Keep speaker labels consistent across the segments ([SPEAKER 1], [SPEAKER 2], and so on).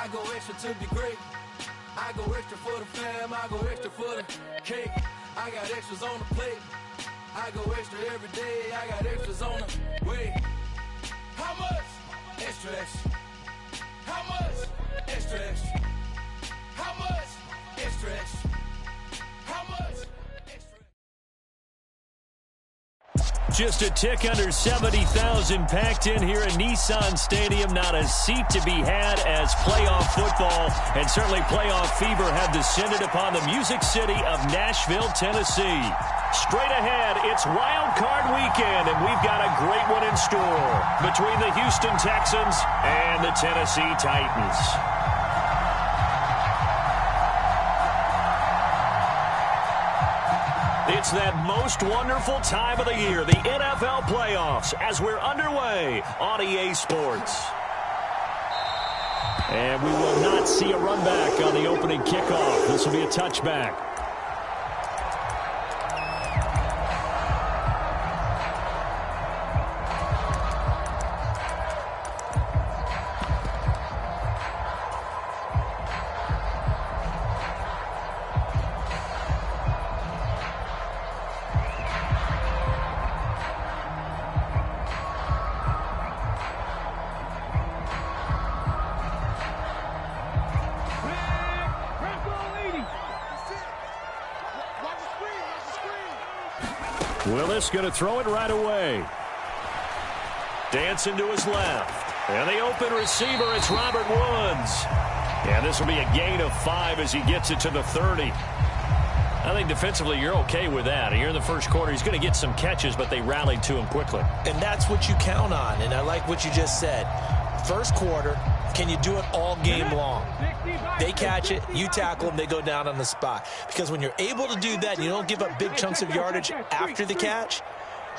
[SPEAKER 1] I go extra to be great. I go extra for the fam, I go extra for the cake. I got extras on the plate. I go extra every day, I got extras on the way. How much? Extra, extra. How much? Extra, extra. How much? Extra, extra. How much? Extra.
[SPEAKER 2] Just a tick under 70,000 packed in here at Nissan Stadium. Not a seat to be had as playoff football and certainly playoff fever have descended upon the Music City of Nashville, Tennessee. Straight ahead, it's Wild Card Weekend, and we've got a great one in store between the Houston Texans and the Tennessee Titans. It's that most wonderful time of the year, the NFL playoffs, as we're underway on EA Sports. And we will not see a run back on the opening kickoff. This will be a touchback. Willis going to throw it right away. Dancing to his left. And the open receiver, it's Robert Woods. And this will be a gain of 5 as he gets it to the 30. I think defensively you're okay with that. Here in the first quarter, he's going to get some catches, but they rallied to him quickly.
[SPEAKER 3] And that's what you count on, and I like what you just said. First quarter, can you do it all game long? They catch it, you tackle them, they go down on the spot. Because when you're able to do that, and you don't give up big chunks of yardage after the catch,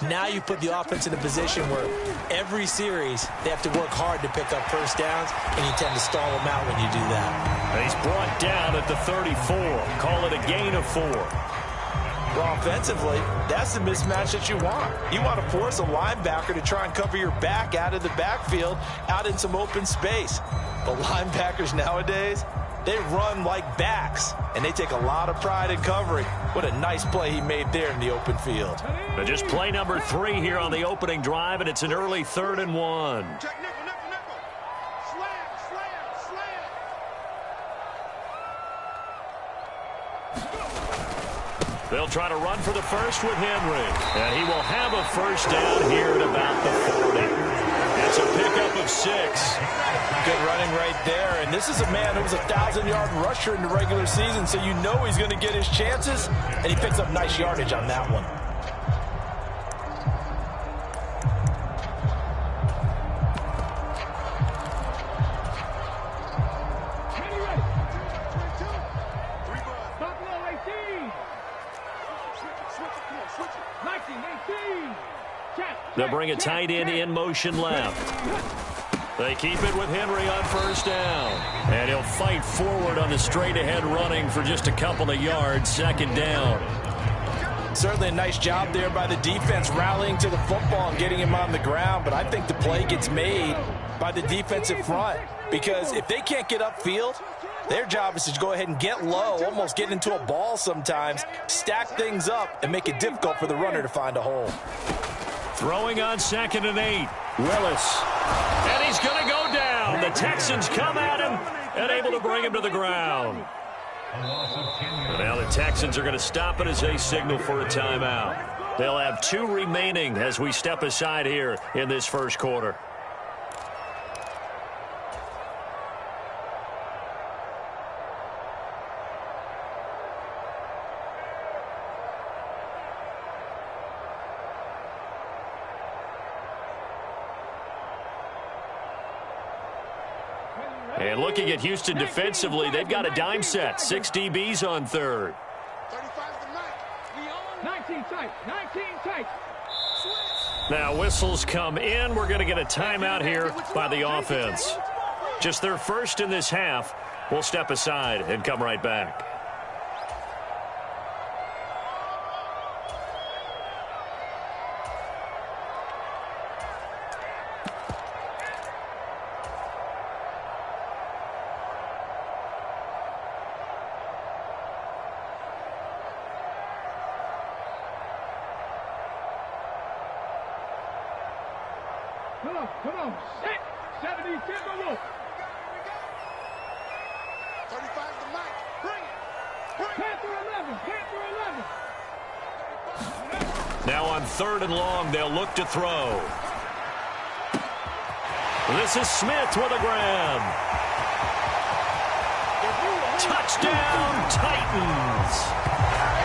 [SPEAKER 3] now you put the offense in a position where every series they have to work hard to pick up first downs, and you tend to stall them out when you do that.
[SPEAKER 2] And he's brought down at the 34. Call it a gain of 4.
[SPEAKER 3] Well, offensively, that's the mismatch that you want. You want to force a linebacker to try and cover your back out of the backfield, out in some open space. But linebackers nowadays, they run like backs, and they take a lot of pride in covering. What a nice play he made there in the open field.
[SPEAKER 2] But just play number 3 here on the opening drive, and it's an early 3rd and 1. They'll try to run for the first with Henry. And he will have a first down here at about the 40. It's a pickup of 6.
[SPEAKER 3] Good running right there. And this is a man who was a 1,000-yard rusher in the regular season, so you know he's going to get his chances. And he picks up nice yardage on that one.
[SPEAKER 2] They'll bring a tight end in motion left. They keep it with Henry on first down. And he'll fight forward on the straight-ahead running for just a couple of yards. Second down.
[SPEAKER 3] Certainly a nice job there by the defense rallying to the football and getting him on the ground. But I think the play gets made by the defensive front. Because if they can't get upfield, their job is to go ahead and get low, almost get into a ball sometimes, stack things up, and make it difficult for the runner to find a hole.
[SPEAKER 2] Throwing on 2nd and 8. Willis. And he's going to go down. The Texans come at him and able to bring him to the ground. And now the Texans are going to stop it as they signal for a timeout. They'll have 2 remaining as we step aside here in this first quarter. And looking at Houston defensively, they've got a dime set. 6 DBs on 3rd.
[SPEAKER 4] 19 tight.
[SPEAKER 2] Now whistles come in. We're going to get a timeout here by the offense. Just their first in this half. We'll step aside and come right back.
[SPEAKER 4] Come on. 70, 35 to Mike. Bring it. Panther 11.
[SPEAKER 2] Now on 3rd and long, they'll look to throw. This is Smith with a grab. Touchdown, Titans.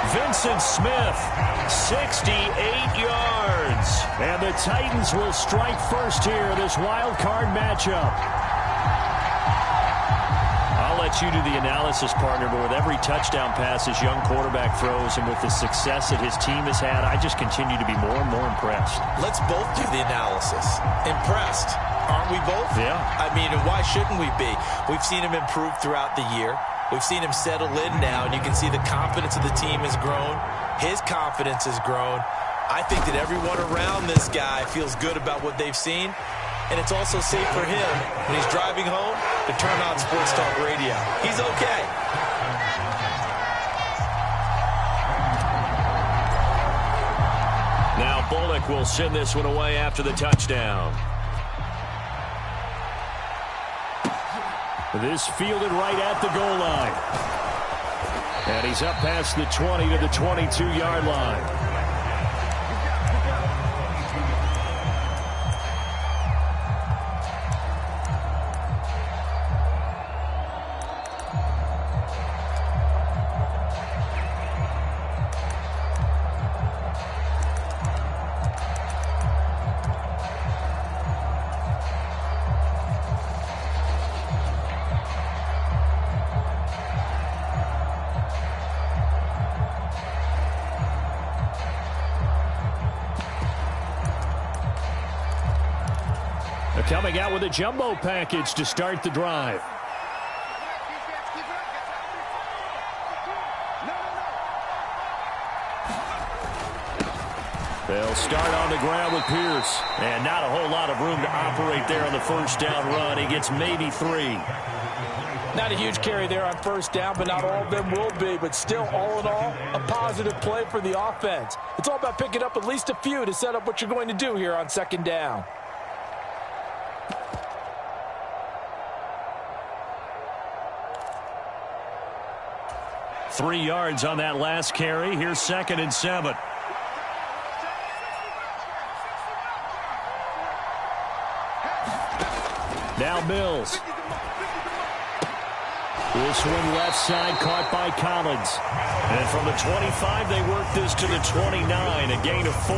[SPEAKER 2] Vincent Smith, 68 yards. And the Titans will strike first here, this wild card matchup. I'll let you do the analysis, partner, but with every touchdown pass his young quarterback throws and with the success that his team has had, I just continue to be more and more impressed.
[SPEAKER 3] Let's both do the analysis. Impressed. Aren't we both?
[SPEAKER 2] Yeah.
[SPEAKER 3] I mean, and why shouldn't we be? We've seen him improve throughout the year. We've seen him settle in now, and you can see the confidence of the team has grown. His confidence has grown. I think that everyone around this guy feels good about what they've seen, and it's also safe for him when he's driving home to turn on Sports Talk Radio. He's okay.
[SPEAKER 2] Now Bullock will send this one away after the touchdown. This fielded right at the goal line. And he's up past the 20 to the 22-yard line. Coming out with a jumbo package to start the drive. They'll start on the ground with Pierce. And not a whole lot of room to operate there on the first down run. He gets maybe 3.
[SPEAKER 5] Not a huge carry there on first down, but not all of them will be. But still, all in all, a positive play for the offense. It's all about picking up at least a few to set up what you're going to do here on second down.
[SPEAKER 2] Three yards on that last carry. Here's 2nd and 7. Now Mills. This one left side caught by Collins. And from the 25, they work this to the 29, a gain of 4.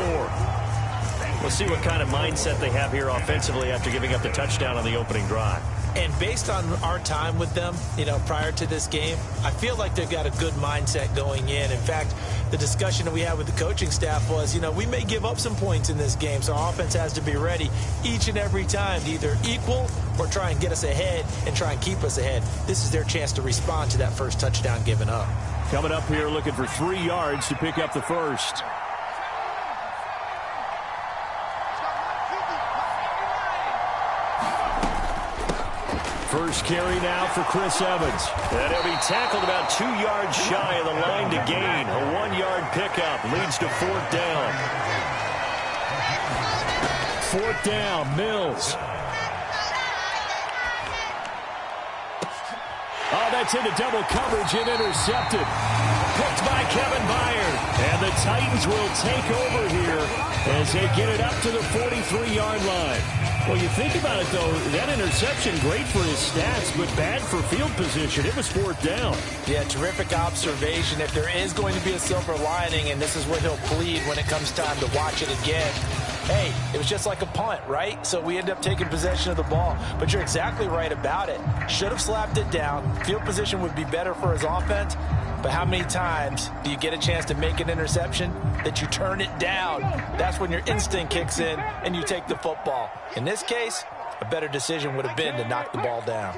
[SPEAKER 2] We'll see what kind of mindset they have here offensively after giving up the touchdown on the opening drive.
[SPEAKER 3] And based on our time with them, prior to this game, I feel like they've got a good mindset going in. In fact, the discussion that we had with the coaching staff was, we may give up some points in this game, so our offense has to be ready each and every time to either equal or try and get us ahead and try and keep us ahead. This is their chance to respond to that first touchdown given up.
[SPEAKER 2] Coming up here looking for 3 yards to pick up the first. First carry now for Chris Evans. And he'll be tackled about 2 yards shy of the line to gain. A 1-yard pickup leads to 4th down. 4th down, Mills. Oh, that's into double coverage and intercepted. Picked by Kevin Byard. And the Titans will take over here as they get it up to the 43-yard line. Well, you think about it, though, that interception, great for his stats, but bad for field position. It was 4th down.
[SPEAKER 5] Yeah, terrific observation. If there is going to be a silver lining, and this is what he'll plead when it comes time to watch it again, hey, it was just like a punt, right? So we end up taking possession of the ball. But you're exactly right about it. Should have slapped it down. Field position would be better for his offense. But how many times do you get a chance to make an interception that you turn it down? That's when your instinct kicks in and you take the football. In this case, a better decision would have been to knock the ball down.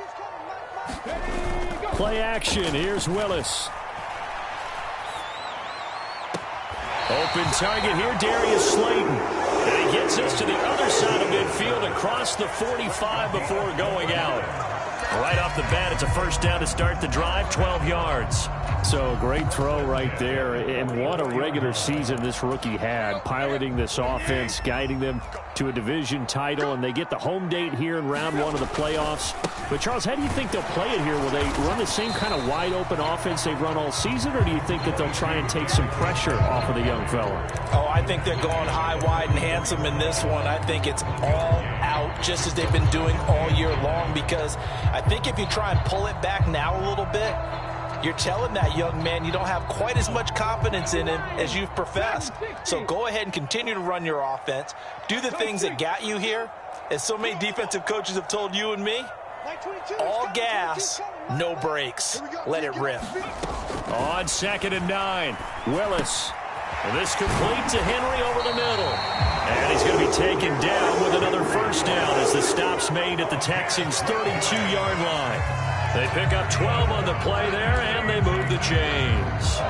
[SPEAKER 2] Play action. Here's Willis. Open target here, Darius Slayton. And he gets us to the other side of midfield across the 45 before going out. Right off the bat, it's a first down to start the drive, 12 yards.
[SPEAKER 6] So a great throw right there, and what a regular season this rookie had, piloting this offense, guiding them to a division title, and they get the home date here in round 1 of the playoffs. But, Charles, how do you think they'll play it here? Will they run the same kind of wide-open offense they've run all season, or do you think that they'll try and take some pressure off of the young fella?
[SPEAKER 5] Oh, I think they're going high, wide, and handsome in this one. I think it's all out, just as they've been doing all year long, because I think if you try and pull it back now a little bit, you're telling that young man you don't have quite as much confidence in him as you've professed. So go ahead and continue to run your offense. Do the things that got you here. As so many defensive coaches have told you and me, all gas, no brakes. Let it rip.
[SPEAKER 2] On 2nd and 9, Willis. And this complete to Henry over the middle. And he's going to be taken down with another first down as the stop's made at the Texans' 32-yard line. They pick up 12 on the play there, and they move the chains.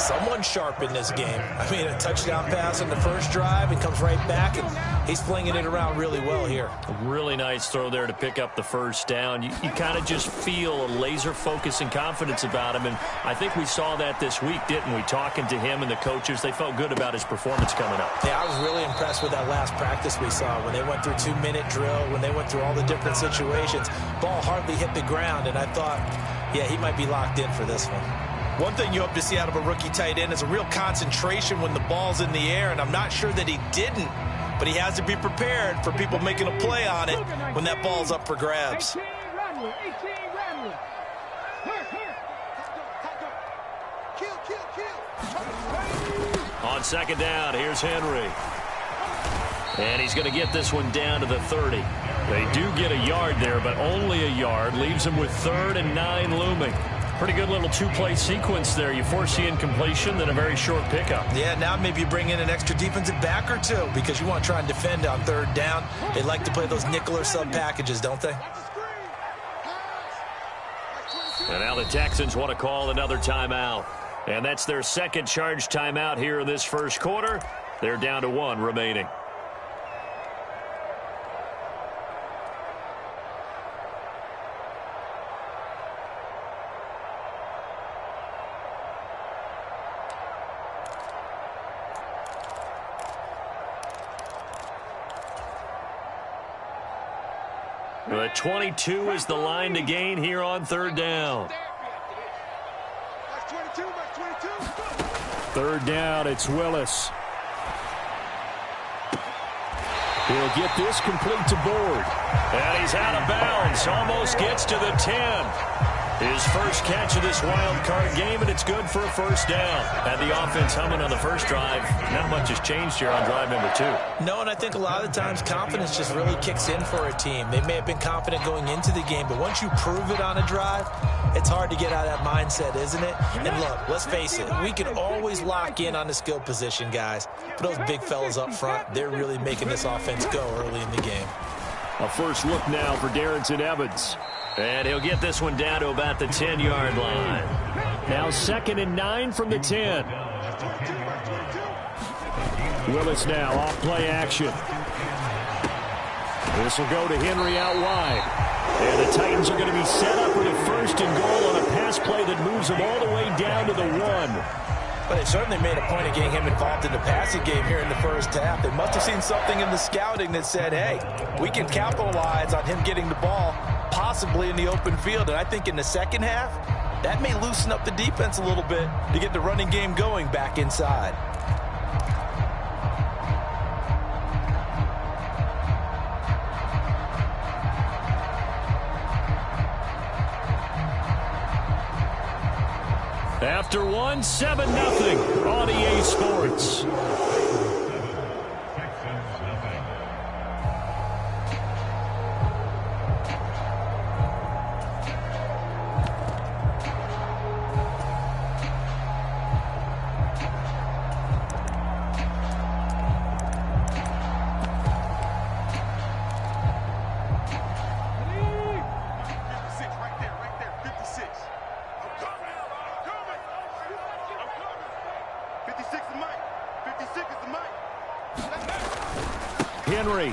[SPEAKER 5] Someone sharp in this game. I mean, a touchdown pass on the first drive, and comes right back, and he's flinging it around really well here.
[SPEAKER 2] A really nice throw there to pick up the first down. You kind of just feel a laser focus and confidence about him, and I think we saw that this week, didn't we? Talking to him and the coaches, they felt good about his performance coming up.
[SPEAKER 5] Yeah, I was really impressed with that last practice we saw when they went through 2-minute drill, when they went through all the different situations. Ball hardly hit the ground, and I thought, yeah, he might be locked in for this one. One thing you hope to see out of a rookie tight end is a real concentration when the ball's in the air, and I'm not sure that he didn't, but he has to be prepared for people making a play on it when that ball's up for grabs.
[SPEAKER 4] 18 Rattler. Kill.
[SPEAKER 2] On 2nd down, here's Henry. And he's going to get this one down to the 30. They do get a yard there, but only a yard. Leaves them with 3rd and 9 looming. Pretty good little two-play sequence there. You force the incompletion, then a very short pickup.
[SPEAKER 5] Yeah, now maybe you bring in an extra defensive back or two because you want to try and defend on 3rd down. They like to play those nickel or sub packages, don't they?
[SPEAKER 2] And now the Texans want to call another timeout. And that's their second charge timeout here in this first quarter. They're down to 1 remaining. The 22 is the line to gain here on 3rd down.
[SPEAKER 6] 3rd down, it's Willis. He'll get this complete to Board.
[SPEAKER 2] And he's out of bounds. Almost gets to the 10. His first catch of this wild card game, and it's good for a first down. Had the offense humming on the first drive. Not much has changed here on drive number 2.
[SPEAKER 5] No, and I think a lot of the times confidence just really kicks in for a team. They may have been confident going into the game, but once you prove it on a drive, it's hard to get out of that mindset, isn't it? And look, let's face it, we can always lock in on the skill position, guys. But those big fellas up front, they're really making this offense go early in the game.
[SPEAKER 6] A first look now for Darrington Evans.
[SPEAKER 2] And he'll get this one down to about the 10-yard line.
[SPEAKER 6] Now 2nd and 9 from the 10. Willis now off play action. This will go to Henry out wide. And the Titans are going to be set up with a 1st and goal on a pass play that moves them all the way down to the 1.
[SPEAKER 5] But they certainly made a point of getting him involved in the passing game here in the first half. They must have seen something in the scouting that said, hey, we can capitalize on him getting the ball possibly in the open field. And I think in the second half, that may loosen up the defense a little bit to get the running game going back inside.
[SPEAKER 2] After 1, 7-0 on EA Sports.
[SPEAKER 6] Henry.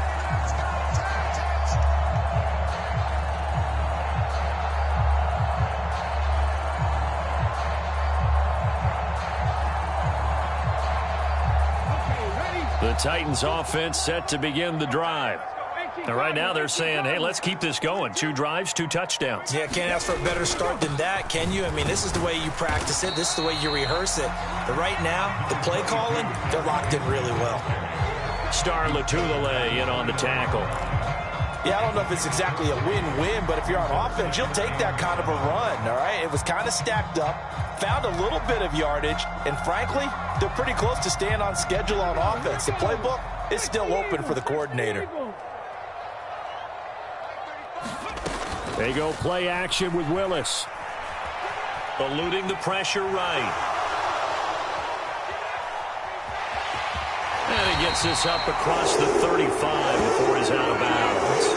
[SPEAKER 2] The Titans offense set to begin the drive. And right now they're saying, hey, let's keep this going. 2 drives, 2 touchdowns.
[SPEAKER 3] Yeah, can't ask for a better start than that, can you? I mean, this is the way you practice it. This is the way you rehearse it. But right now, the play calling, they're locked in really well.
[SPEAKER 2] Star Latulele in on the tackle.
[SPEAKER 5] Yeah, I don't know if it's exactly a win-win, but if you're on offense, you'll take that kind of a run, all right? It was kind of stacked up, found a little bit of yardage, and frankly, they're pretty close to staying on schedule on offense. The playbook is still open for the coordinator.
[SPEAKER 6] They go play action with Willis.
[SPEAKER 2] Eluding the pressure right. And he gets this up across the 35 before he's out of bounds.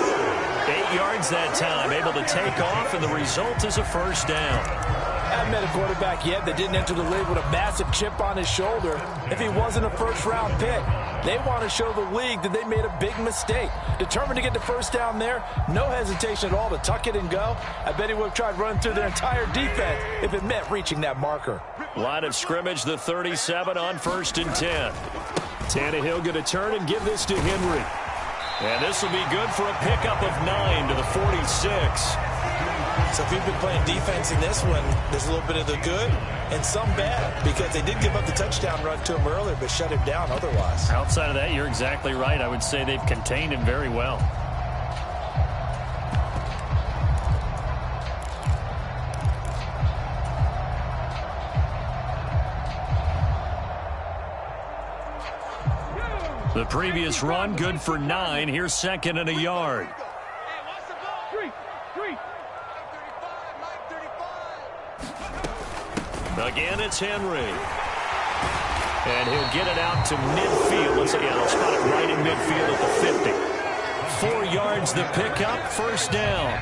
[SPEAKER 2] 8 yards that time, able to take off, and the result is a first down.
[SPEAKER 5] I haven't met a quarterback yet that didn't enter the league with a massive chip on his shoulder if he wasn't a first-round pick. They want to show the league that they made a big mistake. Determined to get the first down there, no hesitation at all to tuck it and go. I bet he would have tried running through their entire defense if it meant reaching that marker.
[SPEAKER 2] Line of scrimmage, the 37 on 1st and 10.
[SPEAKER 6] Tannehill going to turn and give this to Henry.
[SPEAKER 2] And this will be good for a pickup of 9 to the 46.
[SPEAKER 3] So if you've been playing defense in this one, there's a little bit of the good and some bad, because they did give up the touchdown run to him earlier, but shut him down otherwise.
[SPEAKER 6] Outside of that, you're exactly right. I would say they've contained him very well. The previous run, good for 9. Here's 2nd and a yard.
[SPEAKER 2] Again, it's Henry. And he'll get it out to midfield. Let's see, they'll spot it right in midfield at the 50. 4 yards the pickup, first down.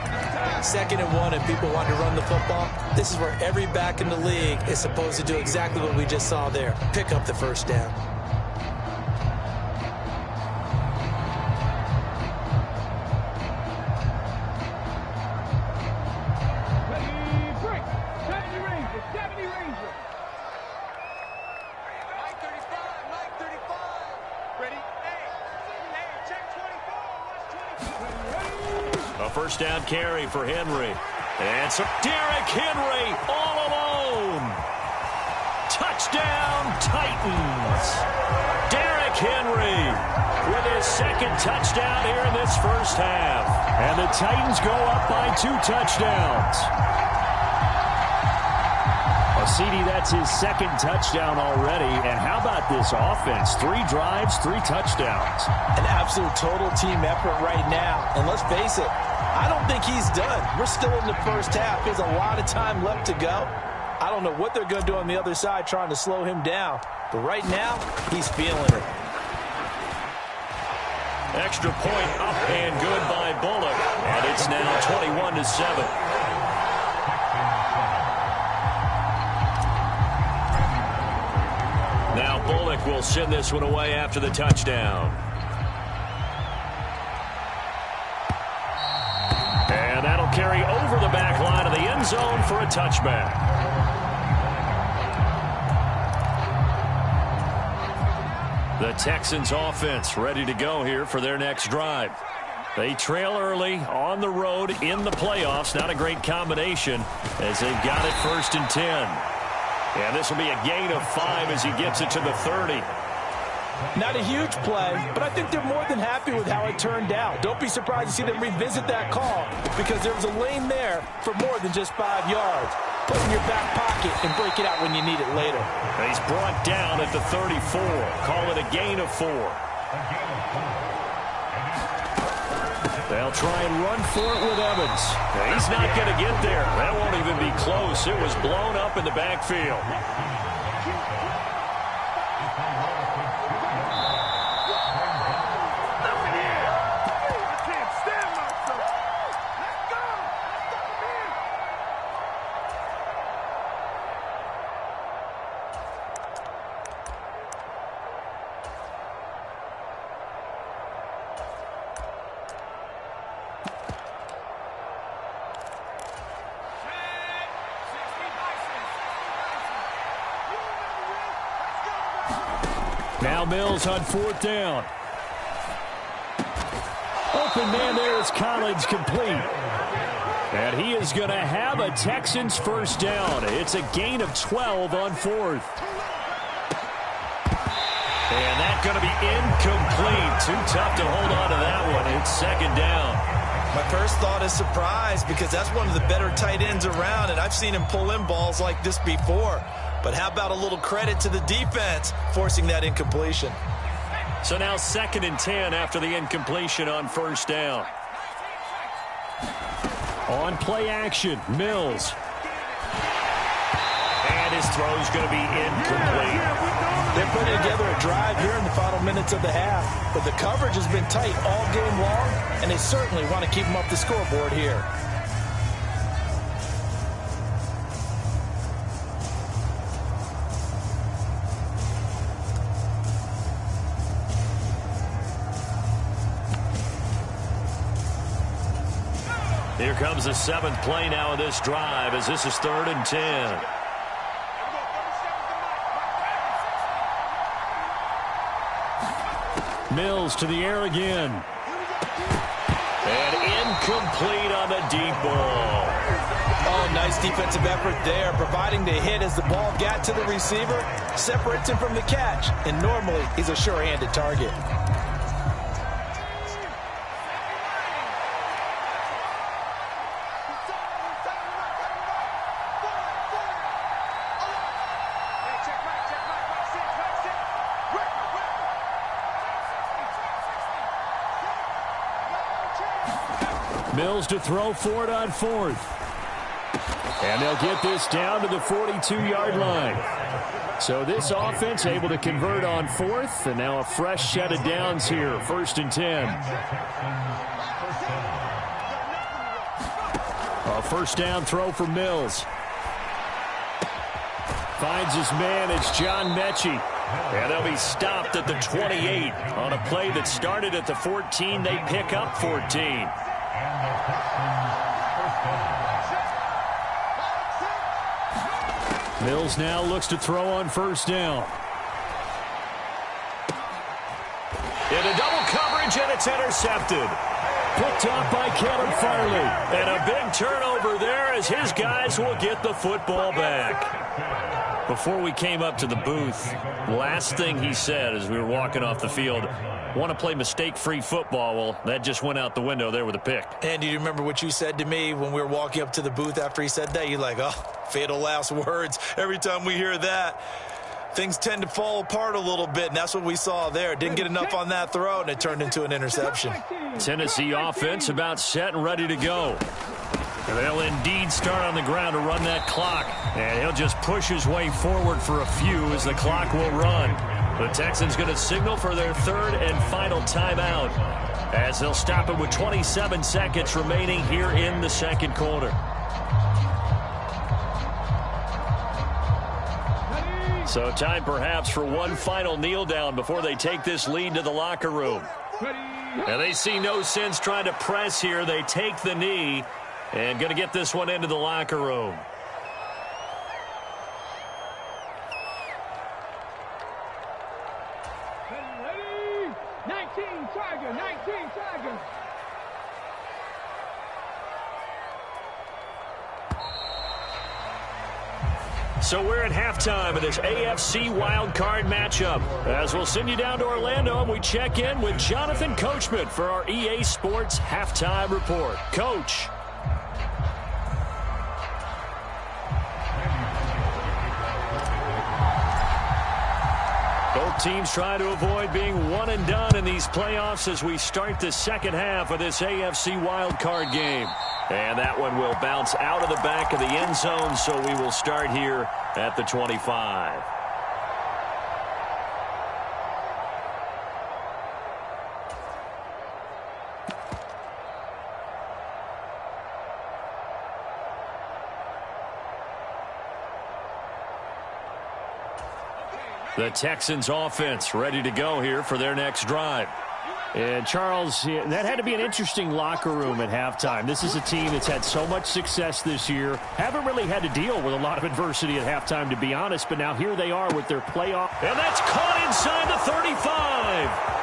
[SPEAKER 3] 2nd and 1, and people want to run the football. This is where every back in the league is supposed to do exactly what we just saw there. Pick up the first down.
[SPEAKER 2] First down carry for Henry. And so Derrick Henry all alone. Touchdown, Titans. Derrick Henry with his 2nd touchdown here in this first half.
[SPEAKER 6] And the Titans go up by 2 touchdowns. CD, that's his 2nd touchdown already. And how about this offense? 3 drives, 3 touchdowns.
[SPEAKER 5] An absolute total team effort right now. And let's face it, I don't think he's done. We're still in the first half. There's a lot of time left to go. I don't know what they're going to do on the other side trying to slow him down. But right now, he's feeling it.
[SPEAKER 2] Extra point up and good by Bullock. And it's now 21-7. Now Bullock will send this one away after the touchdown. And that'll carry over the back line of the end zone for a touchback. The Texans offense ready to go here for their next drive. They trail early on the road in the playoffs. Not a great combination as they've got it 1st and 10. And this will be a gain of 5 as he gets it to the 30.
[SPEAKER 5] Not a huge play, but I think they're more than happy with how it turned out. Don't be surprised to see them revisit that call because there was a lane there for more than just 5 yards. Put it in your back pocket and break it out when you need it later.
[SPEAKER 2] He's brought down at the 34. Call it a gain of 4. They'll try and run for it with Evans. He's not going to get there. That won't even be close. It was blown up in the backfield.
[SPEAKER 6] Now Mills on 4th down. Open man there is Collins, complete. And he is going to have a Texans first down. It's a gain of 12 on 4th. And that's going to be incomplete. Too tough to hold on to that one. It's 2nd down.
[SPEAKER 3] My first thought is surprise, because that's one of the better tight ends around, and I've seen him pull in balls like this before. But how about a little credit to the defense forcing that incompletion?
[SPEAKER 2] So now 2nd and 10 after the incompletion on 1st down.
[SPEAKER 6] On play action, Mills.
[SPEAKER 2] And his throw's going to be incomplete.
[SPEAKER 3] They're putting together a drive here in the final minutes of the half, but the coverage has been tight all game long, and they certainly want to keep them up the scoreboard here.
[SPEAKER 2] Here comes the 7th play now of this drive, as this is 3rd and 10.
[SPEAKER 6] Mills to the air again.
[SPEAKER 2] And incomplete on the deep ball.
[SPEAKER 3] Oh, nice defensive effort there, providing the hit as the ball got to the receiver, separates him from the catch, and normally he's a sure-handed target.
[SPEAKER 6] Mills to throw for it on 4th. And they'll get this down to the 42-yard line. So this offense able to convert on 4th, and now a fresh set of downs here, 1st and 10. A first down throw for Mills. Finds his man, it's John Mechie.
[SPEAKER 2] And they'll be stopped at the 28 on a play that started at the 14. They pick up 14.
[SPEAKER 6] Mills now looks to throw on 1st down.
[SPEAKER 2] In a double coverage, and it's intercepted.
[SPEAKER 6] Picked off by Caleb Farley.
[SPEAKER 2] And a big turnover there as his guys will get the football back. Before we came up to the booth, last thing he said as we were walking off the field, want to play mistake-free football. Well, that just went out the window there with a pick.
[SPEAKER 3] And do you remember what you said to me when we were walking up to the booth after he said that? You're like, oh, fatal last words. Every time we hear that, things tend to fall apart a little bit, and that's what we saw there. Didn't get enough on that throw, and it turned into an interception.
[SPEAKER 2] Tennessee offense about set and ready to go. They'll indeed start on the ground to run that clock, and he'll just push his way forward for a few as the clock will run. The Texans going to signal for their 3rd and final timeout as they'll stop it with 27 seconds remaining here in the 2nd quarter. So time perhaps for one final kneel down before they take this lead to the locker room. And they see no sense trying to press here. They take the knee and going to get this one into the locker room.
[SPEAKER 4] Ready? 19 Tiger, 19 Tiger.
[SPEAKER 2] So we're at halftime of this AFC wildcard matchup. As we'll send you down to Orlando, and we check in with Jonathan Coachman for our EA Sports Halftime Report. Coach. Both teams try to avoid being one and done in these playoffs as we start the 2nd half of this AFC wildcard game. And that one will bounce out of the back of the end zone, so we will start here at the 25. The Texans offense ready to go here for their next drive.
[SPEAKER 6] And, Charles, that had to be an interesting locker room at halftime. This is a team that's had so much success this year. Haven't really had to deal with a lot of adversity at halftime, to be honest. But now here they are with their playoff. And that's caught inside the 35.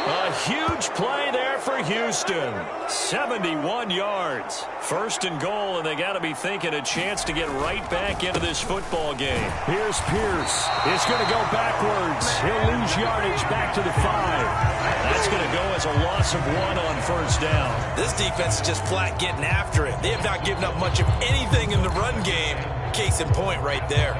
[SPEAKER 6] A huge play there for Houston. 71 yards. First and goal, and they got to be thinking a chance to get right back into this football game. Here's Pierce. It's going to go backwards. He'll lose yardage back to the 5. That's going to go as a loss of 1 on first down.
[SPEAKER 3] This defense is just flat getting after it. They have not given up much of anything in the run game. Case in point right there.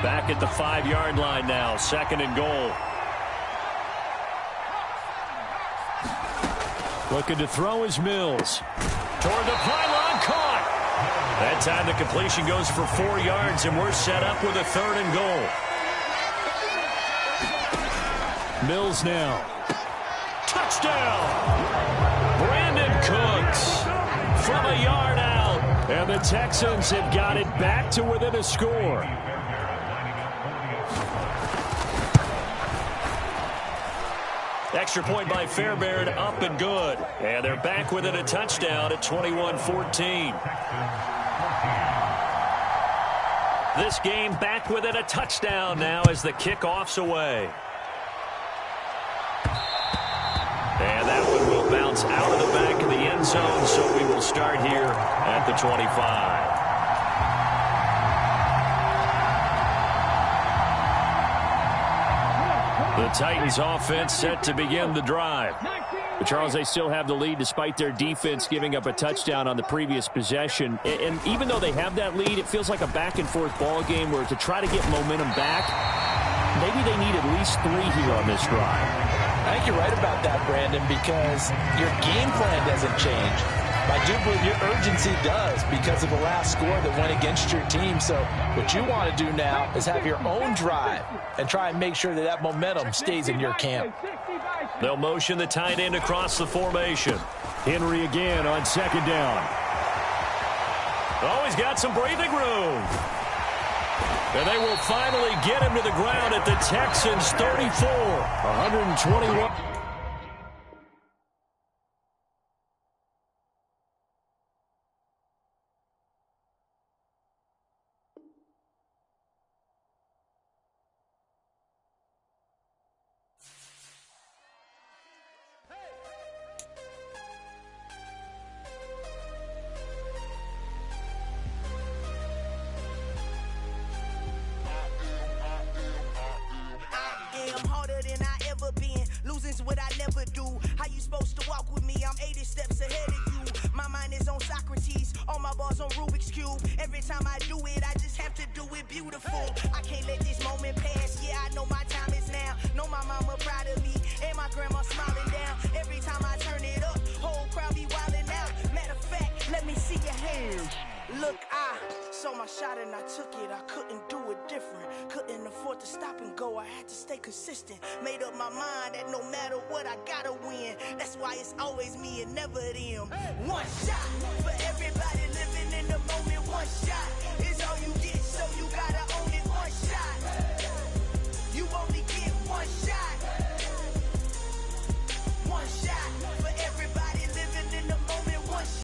[SPEAKER 6] Back at the 5-yard line now, second and goal. Looking to throw is Mills. Toward the pylon, caught. That time the completion goes for 4 yards, and we're set up with a third and goal. Mills now. Touchdown! Brandon Cooks from a yard out. And the Texans have got it back to within a score. Extra point by Fairbairn, up and good. And they're back within a touchdown at 21-14. This game back within a touchdown now as the kickoff's away. And that one will bounce out of the back of the end zone, so we will start here at the 25. The Titans offense set to begin the drive. But Charles, they still have the lead despite their defense giving up a touchdown on the previous possession. And even though they have that lead, it feels like a back-and-forth ball game where to try to get momentum back, maybe they need at least 3 here on this drive.
[SPEAKER 5] I think you're right about that, Brandon, because your game plan doesn't change. I do believe your urgency does because of the last score that went against your team. So what you want to do now is have your own drive and try and make sure that that momentum stays in your camp.
[SPEAKER 6] They'll motion the tight end across the formation. Henry again on second down. Oh, he's got some breathing room. And they will finally get him to the ground at the Texans' 34. 121.
[SPEAKER 7] Losing's what I never do. How you supposed to walk with me? I'm 80 steps ahead of you. My mind is on Socrates, all my balls on Rubik's Cube. Every time I do it, I just have to do it beautiful. I can't let this moment pass. Yeah, I know my time is now. Know my mama proud of me, and my grandma smiling down. Every time I turn it up, whole crowd be wilding out. Matter of fact, let me see your hands. Look, I saw my shot and I took it. I couldn't do it different. Couldn't afford to stop and go. I had to stay consistent. Made up my mind that no matter what, I gotta win. That's why it's always me and never them. One shot for everybody living.